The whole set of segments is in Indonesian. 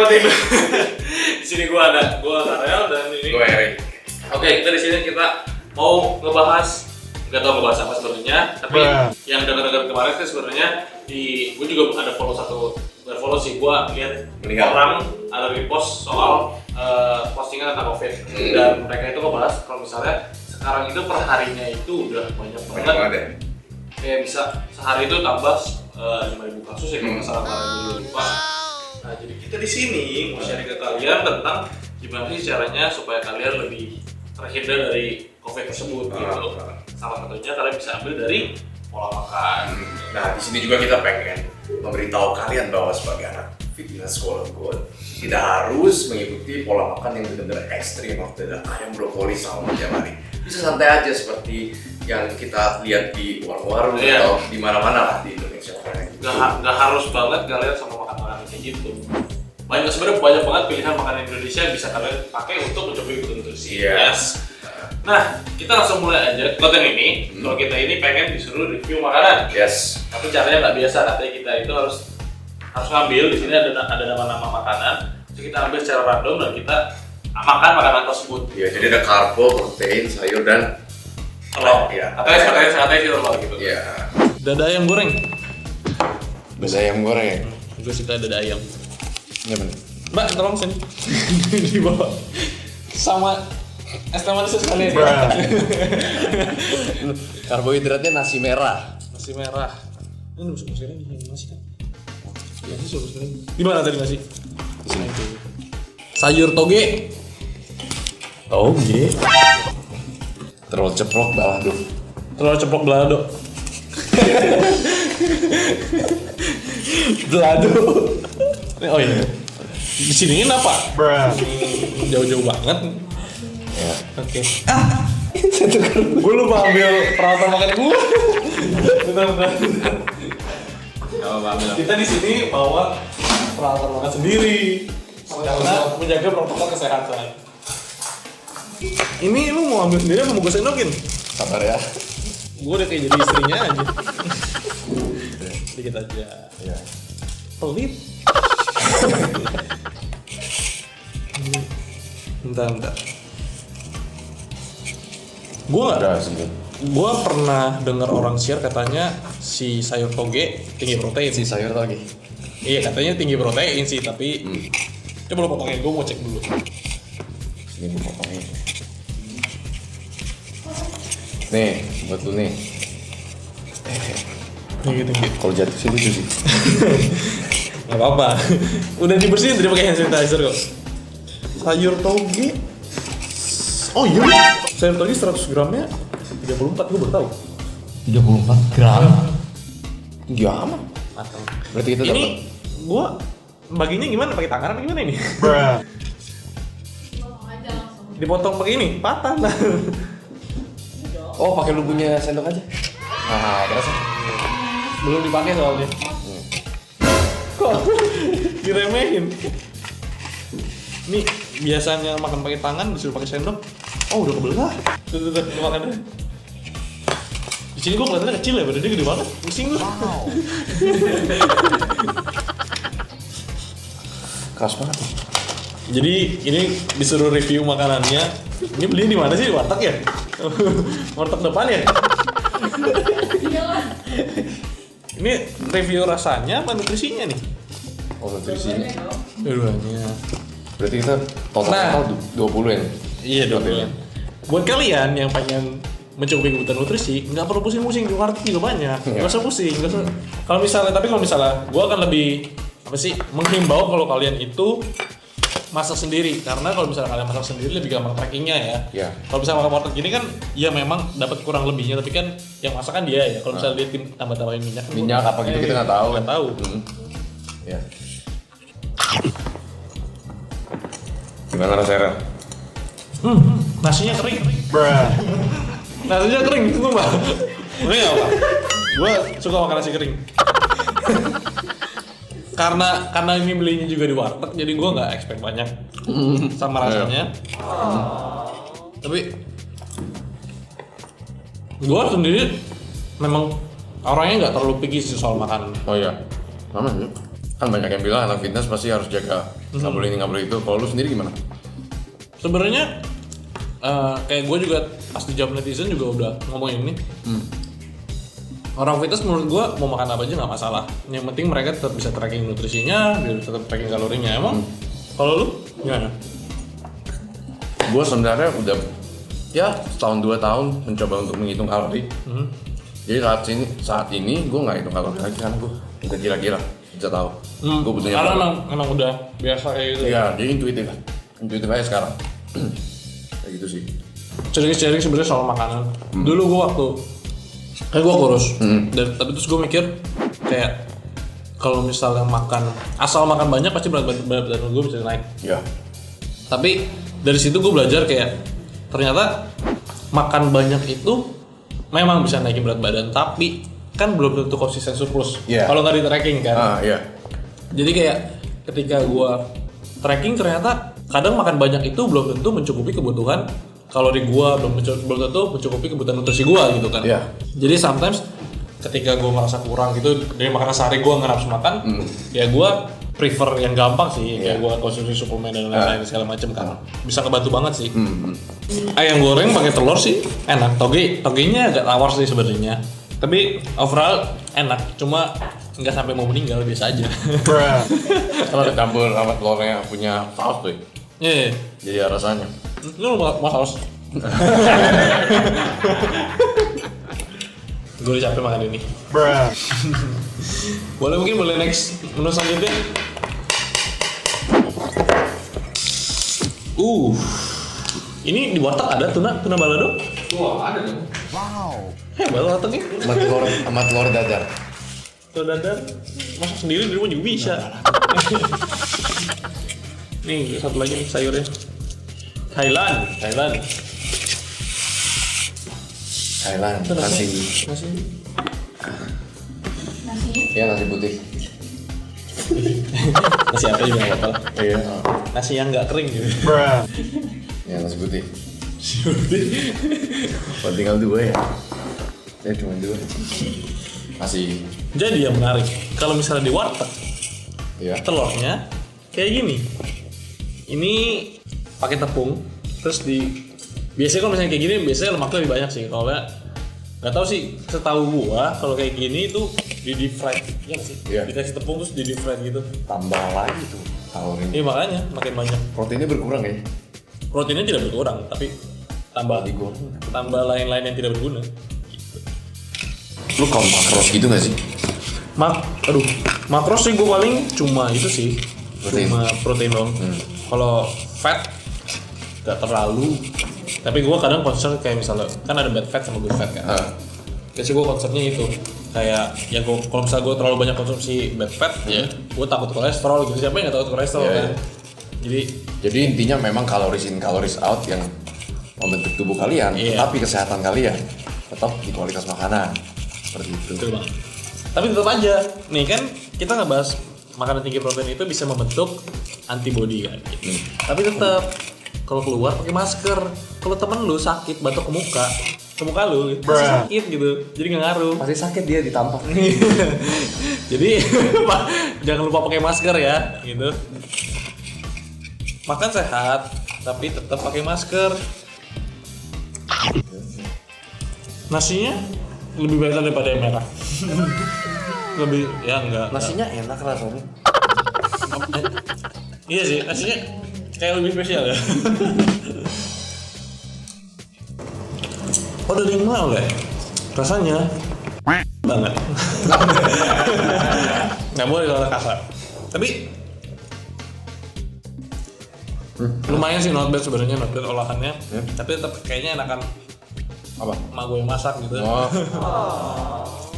tim. Di sini gua Karel dan ini Gua Erik. Oke, kita di sini mau nggak tahu ngebahas apa sebenarnya, tapi yang dengar kemarin kan sebenarnya gue juga ada follow sih, gue lihat orang ada repost soal postingan tentang COVID dan mereka itu ngebahas kalau misalnya sekarang itu perharinya itu udah banyak banget ya. Kayak bisa sehari itu tambah 5.000 kasus ya kalau nggak salah kemarin dulu lupa. Nah jadi kita di sini mau sharing ke kalian tentang gimana sih caranya supaya kalian lebih terhindar dari COVID tersebut gitu. Salah satunya kalian bisa ambil dari pola makan. Nah di sini juga kita pengen memberitahu kalian bahwa sebagai anak fitness tidak harus mengikuti pola makan yang benar-benar ekstrim waktu ada ayam brokoli sama tiap hari. Bisa santai aja seperti yang kita lihat di warung-warung atau di mana-mana lah di Indonesia. Gak harus banget kalian sama makan kayak gitu. Sebenarnya banyak banget pilihan makanan Indonesia yang bisa kalian pakai untuk mencoba ikut nutrisi. Yes. Nah, kita langsung mulai aja konten ini. Kalau kita ini pengen disuruh review makanan. Yes. Tapi caranya nggak biasa. Katanya kita itu harus ngambil. Di sini ada nama-nama makanan. Jadi kita ambil secara random dan kita makan makanan tersebut. Iya, jadi ada karbo, protein, sayur dan telur. Iya. Katanya sih telur gitu. Iya. Dada ayam goreng. Dada ayam goreng. Gue suka dada ayam. Iya benar. Mbak, tolong sini. Di bawah. Sama es teh manis sekalian. Karbohidratnya nasi merah. Nasi merah. Ini udah suka nih nasi kan? Iya sih suka sekali. Di mana tadi nasi? Di sini. Sayur toge. Toge. Telur ceplok balado. Telur ceplok balado. Balado. Oh iya. Di sini apa? Jauh-jauh banget. Ya. Oke. Gue lupa ambil peralatan makan gue. Bentar. Kita di sini bawa peralatan makan sendiri karena menjaga protokol kesehatan. Ini lu mau ambil sendiri apa mau gue sendokin? Sabar ya. Gue udah kayak jadi istrinya aja. Dikit aja. Iya. Pelit. Bentar. Gue pernah dengar orang share katanya si sayur toge tinggi protein. Si sayur toge. Iya katanya tinggi protein sih tapi coba lo potongin, gue mau cek dulu. Sini gue potongin. Nih buat lu nih. Tinggi. Kalau jatuh sih lucu sih. Gak apa-apa. Udah dibersihin tadi pakai hand sanitizer kok. Sayur toge. Oh iya. Sayur toge 100 gramnya 34, gue baru tahu. 34 gram. Tinggi amat. Matang. Berarti kita ini dapat. Gua baginya gimana? Pakai tangan apa gimana ini? Dipotong pakai ini, patah lah. Oh, pakai lu punya sendok aja. Nah, kerasa. Belum dipakai soalnya. Kok diremehin? Nih, biasanya makan pakai tangan disuruh pakai sendok. Oh, udah kebelah. Tuh, makan deh. Di sini gua kelihatannya kecil ya, badan dia gede banget. Pusing gua. Wow. Keras banget. Jadi ini disuruh review makanannya. Ini beli di mana sih? Di warteg ya? Warteg depan ya? Ini review rasanya apa nutrisinya nih? Oh, nutrisinya. Dua-duanya. Berarti kita total 20 ya? Iya 20. Buat kalian yang pengen mencoba kebutuhan nutrisi, nggak perlu pusing-pusing, di warteg juga banyak. Nggak usah pusing, nggak usah. Kalau misalnya, gue akan lebih menghimbau kalau kalian itu masak sendiri, karena kalau misalnya kalian masak sendiri lebih gampang trackingnya ya. Iya. Kalau misalnya makan warteg gini kan, ya memang dapat kurang lebihnya, tapi kan yang masakan dia ya. Kalau misalnya dia tambah-tambahin minyak apa gitu kita nggak tahu. Nggak tahu. Ya. Gimana rasanya? Nasinya kering. Nasinya kering gitu mbak. Ini apa? Gue suka makan nasi kering. karena ini belinya juga di warteg, jadi gue nggak expect banyak sama rasanya. Tapi gue sendiri memang orangnya nggak terlalu picky sih soal makanan. Oh iya. Sama sih. Kan banyak yang bilang anak fitness pasti harus jaga nggak boleh ini nggak boleh itu. Kalau lu sendiri gimana? Sebenarnya kayak gue juga pas dijawab netizen juga udah ngomongin ini. Orang fitness menurut gue mau makan apa aja nggak masalah. Yang penting mereka tetap bisa tracking nutrisinya, tetap tracking kalorinya. Emang kalau lu gimana? Gue sebenarnya udah ya setahun 2 tahun mencoba untuk menghitung kalori. Jadi saat ini gue nggak hitung kalori lagi karena gue udah kira-kira bisa tahu. Gue butuhnya karena emang udah biasa kayak gitu. Iya, jadi intuitif aja sekarang. Kayak gitu sih. Sharing sebenarnya soal makanan. Dulu gue waktu kayak gue kurus, tapi terus gue mikir kayak kalau misalnya asal makan banyak pasti berat badan gue bisa naik. Iya. Tapi dari situ gue belajar kayak ternyata makan banyak itu memang bisa naikin berat badan, tapi kan belum tentu konsisten surplus. Kalau nggak di tracking kan. Iya. Jadi kayak ketika gue tracking ternyata kadang makan banyak itu belum tentu mencukupi kebutuhan kalori gue, belum tentu mencukupi kebutuhan nutrisi gue gitu kan. Iya. Jadi sometimes ketika gue merasa kurang gitu dari makanan sehari gue nggak nafsu makan, ya gue prefer yang gampang sih, kayak gue konsumsi suplemen dan lain-lain segala macam kan, bisa ngebantu banget sih. Ayam goreng pakai telur sih enak, togenya agak tawar sih sebenarnya, tapi overall enak, cuma nggak sampai mau meninggal, biasa aja. Kalau campur sama telurnya punya saus tuh. Iya. Jadi rasanya. Lu mau saus? Gue udah capek makan ini. Boleh next menu selanjutnya. Ini di warteg ada tuna balado? Wah, ada dong. Hebat wartegnya. Sama telur dadar. Telur dadar masak sendiri di rumah juga bisa. Nih satu lagi nih sayurnya. Thailand. Nasi. Ya nasi putih. Nasi apa juga nggak apa-apa. Iya. Nasi yang nggak kering gitu. Ya nasi putih. Tinggal 2 ya. Saya cuma 2. Nasi. Jadi yang menarik, kalau misalnya di warteg, telurnya kayak gini. Ini pakai tepung, terus biasanya kalau misalnya kayak gini, biasanya lemaknya lebih banyak sih. Kalau nggak tahu sih, setahu gua kalau kayak gini itu di deep fried, ya nggak sih? Iya. Dikasih tepung terus di deep fried gitu. Tambah lagi tuh kalorinya. Iya makanya makin banyak. Proteinnya berkurang ya? Proteinnya tidak berkurang, tapi tambah lain-lain yang tidak berguna. Lu kalau makros gitu nggak sih? Makros sih gue paling cuma itu sih, cuma protein doang. Kalau fat nggak terlalu, tapi gue kadang concern kayak misalnya kan ada bad fat sama good fat kan. Biasanya gue concernnya itu kayak ya kalau misalnya gue terlalu banyak konsumsi bad fat, ya gue takut kolesterol gitu. Siapa yang nggak takut kolesterol kan? Jadi intinya memang calories in calories out yang membentuk tubuh kalian, tapi kesehatan kalian tetap di kualitas makanan seperti itu. Betul banget. Tapi tetap aja, nih kan kita ngebahas makanan tinggi protein itu bisa membentuk antibody kan. Tapi tetap kalau keluar pakai masker. Kalau temen lu sakit batuk ke muka lu pasti sakit gitu. Jadi nggak ngaruh. Pasti sakit dia ditampak. Jadi jangan lupa pakai masker ya, gitu. Makan sehat, tapi tetap pakai masker. Nasinya lebih better daripada yang merah. Lebih ya enggak. Nasinya enak rasanya. Iya sih, nasinya kayak lebih spesial ya. Oh dari mana oleh? Rasanya banget. Nggak boleh kalau kasar. Tapi lumayan sih, not bad sebenarnya, not bad olahannya. Tapi tetap kayaknya enakan Apa? emak gue yang masak gitu. Oh.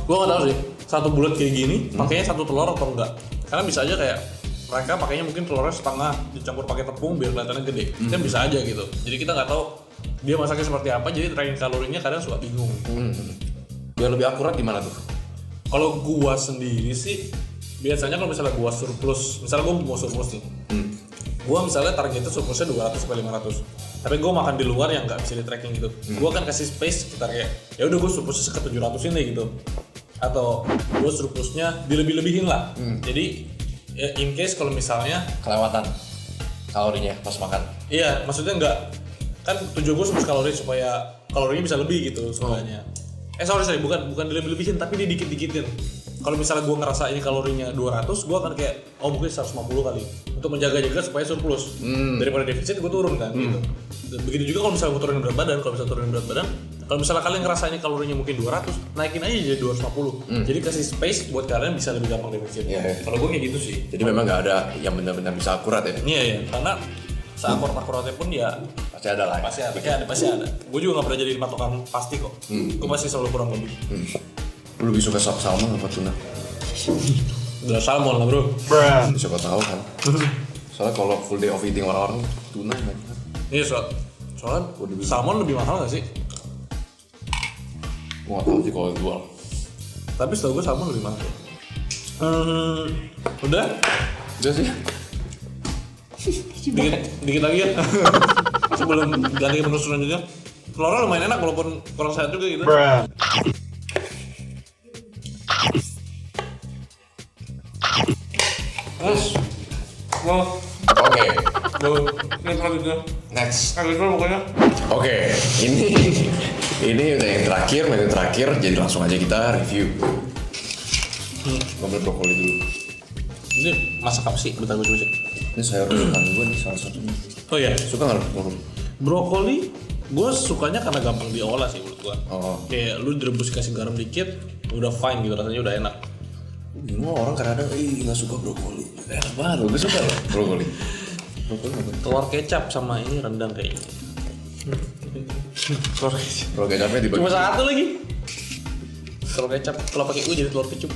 Gue nggak tahu sih, satu bulat kayak gini pakainya satu telur atau enggak? Karena bisa aja kayak mereka pakainya mungkin telurnya setengah dicampur pakai tepung biar kelihatannya gede. Kan bisa aja gitu. Jadi kita nggak tahu dia masaknya seperti apa. Jadi tracking kalorinya kadang suka bingung. Biar lebih akurat gimana tuh? Kalau gua sendiri sih biasanya kalau misalnya gua surplus, misalnya gua mau surplus nih. Gua misalnya targetnya surplusnya 200 sampai 500. Tapi gua makan di luar yang nggak bisa di tracking gitu. Gua akan kasih space sekitar kayak ya udah gua surplusnya ke 700 ini gitu. Atau gua surplusnya dilebih-lebihin lah. Jadi ya in case kalau misalnya kelewatan kalorinya pas makan. Iya, maksudnya enggak, kan tujuan gue 100 kalori supaya kalorinya bisa lebih gitu sebenarnya. Sorry, bukan dilebih-lebihin tapi didikit-dikitin. Kalau misalnya gue ngerasa ini kalorinya 200, gue akan kayak mungkin 150 kali untuk menjaga-jaga supaya surplus. Daripada defisit gue turun kan gitu. Dan begitu juga kalau misalnya gue turunin berat badan, kalau misalnya kalian ngerasa ini kalorinya mungkin 200, naikin aja jadi 250. Jadi kasih space buat kalian bisa lebih gampang defisit. Kalau gue kayak gitu sih. Jadi memang nggak ada yang benar-benar bisa akurat ya. Iya, karena seakurat-akuratnya pun ya Pasti ada lah. pasti ada. Gue juga nggak pernah jadi patokan pasti kok. Gue pasti selalu kurang lebih. Lu lebih suka salmon apa tuna? Udah salmon lah bro. Siapa tahu kan. Soalnya kalau full day of eating orang-orang tuna kan. Iya soalnya salmon lebih mahal nggak sih? Gue nggak tahu sih kalau jual. Tapi setahu gue salmon lebih mahal. Udah sih. dikit lagi ya. Sebelum ganti menu selanjutnya. Telurnya lumayan enak walaupun kurang sehat juga gitu. Oke. Ini selanjutnya. Next. Pokoknya. Oke, ini udah yang terakhir, menu terakhir, jadi langsung aja kita review. Ngambil brokoli dulu. Ini masak apa sih? Bentar gue coba sih. Ini sayur kesukaan gue nih salah satunya. Oh iya, Suka nggak brokoli? brokoli gue sukanya karena gampang diolah sih menurut gue. Kayak lu direbus kasih garam dikit, udah fine gitu, rasanya udah enak. Bingung orang kadang-kadang nggak suka brokoli. Enak banget, gue suka loh brokoli. Telur kecap sama ini rendang kayaknya. Telur kecapnya dibagi. Cuma satu lagi. Telur kecap, kalau pakai U jadi telur kecup.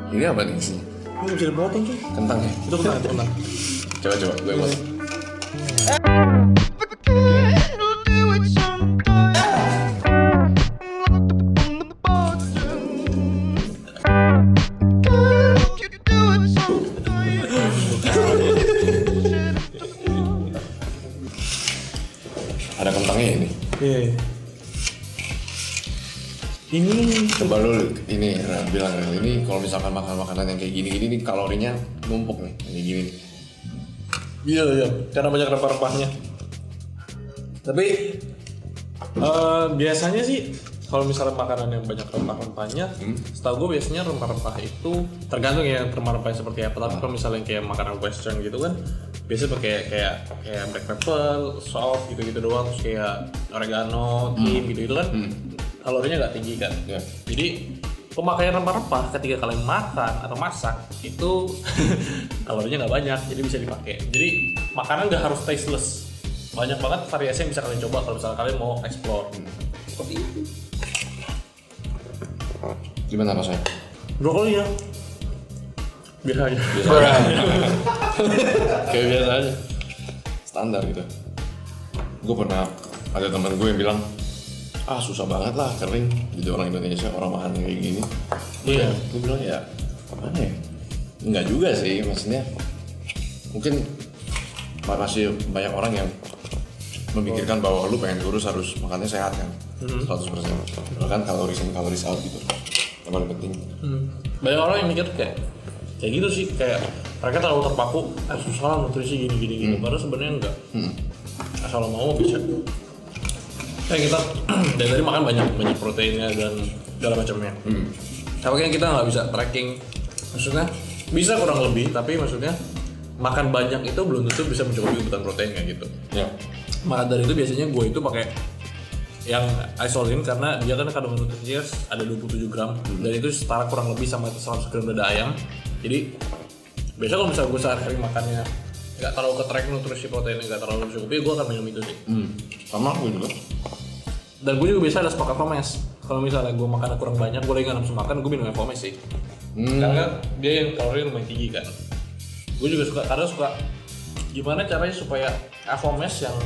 Ini apa nih sih? Ini bisa dipotong tuh. Kentang ya? Itu kentang. Coba, gue buat. Ada kentangnya ini. Iya. Ini Coba lu ini bilang ini kalau misalkan makan makanan yang kayak gini-gini nih kalorinya numpuk nih kayak gini. iya, karena banyak rempah-rempahnya. Tapi biasanya sih kalau misalnya makanan yang banyak rempah-rempahnya, setahu gue biasanya rempah-rempah itu tergantung ya rempah-rempahnya seperti apa. Tapi kalau misalnya kayak makanan western gitu kan, biasanya pakai kayak black pepper, salt gitu-gitu doang, terus kayak oregano, thyme gitu kan. Kalorinya nggak tinggi kan. Jadi pemakaian rempah-rempah ketika kalian makan atau masak itu kalorinya nggak banyak, jadi bisa dipakai. Jadi makanan nggak harus tasteless. Banyak banget variasi yang bisa kalian coba kalau misalnya kalian mau explore. Seperti itu. Gimana rasanya? Brokoli ya. Biasa aja. Kayak biasa aja. Standar gitu. Gue pernah ada teman gue yang bilang, susah banget lah kering. Jadi orang Indonesia orang makan kayak gini. Iya. Gue bilang ya, mana ya? Enggak juga sih, maksudnya mungkin masih banyak orang yang memikirkan bahwa lu pengen kurus harus makannya sehat kan, 100%. Bahkan kalori out gitu, yang paling penting. Banyak orang yang mikir kayak gitu sih, kayak mereka terlalu terpaku, susah lah nutrisi gini. Padahal sebenarnya enggak. Asal mau bisa. Kayak kita dari tadi makan banyak proteinnya dan segala macamnya. Tapi kan kita nggak bisa tracking, maksudnya bisa kurang lebih, tapi maksudnya makan banyak itu belum tentu bisa mencukupi kebutuhan proteinnya gitu. Ya. Maka dari itu biasanya gue itu pakai yang isolin karena dia kan kandungan nutrisinya ada 27 gram dan itu setara kurang lebih sama 100 gram dada ayam. Jadi biasanya kalau misalnya gue sehari-hari makannya nggak terlalu ke track nutrisi proteinnya nggak terlalu mencukupi, gue akan minum itu sih. Sama gue juga. Dan gue juga biasa ada stok FOMS. Kalau misalnya gue makan kurang banyak, gue lagi nggak nafsu makan, gue minum FOMS sih. Karena dia yang kalori lumayan tinggi kan. Gue juga suka gimana caranya supaya FOMS yang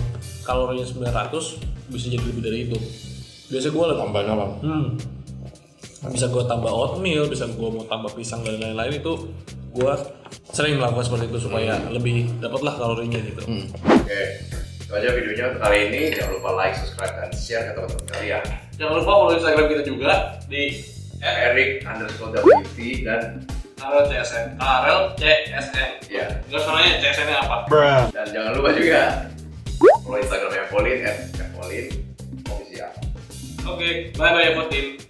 kalorinya 900 bisa jadi lebih dari itu. Biasa gue Tambahin apa? Bisa gue tambah oatmeal, bisa gue mau tambah pisang dan lain-lain, itu gue sering melakukan seperti itu supaya lebih dapatlah kalorinya gitu. Oke, Itu aja videonya untuk kali ini. Jangan lupa like, subscribe, dan share ke teman-teman kalian. Jangan lupa follow Instagram kita juga di @eric_wt dan KRL CSN. ya. Enggak soalnya CSN-nya apa? Dan jangan lupa juga follow Instagramnya Pauline @pauline official. Oke, bye bye Evo Team.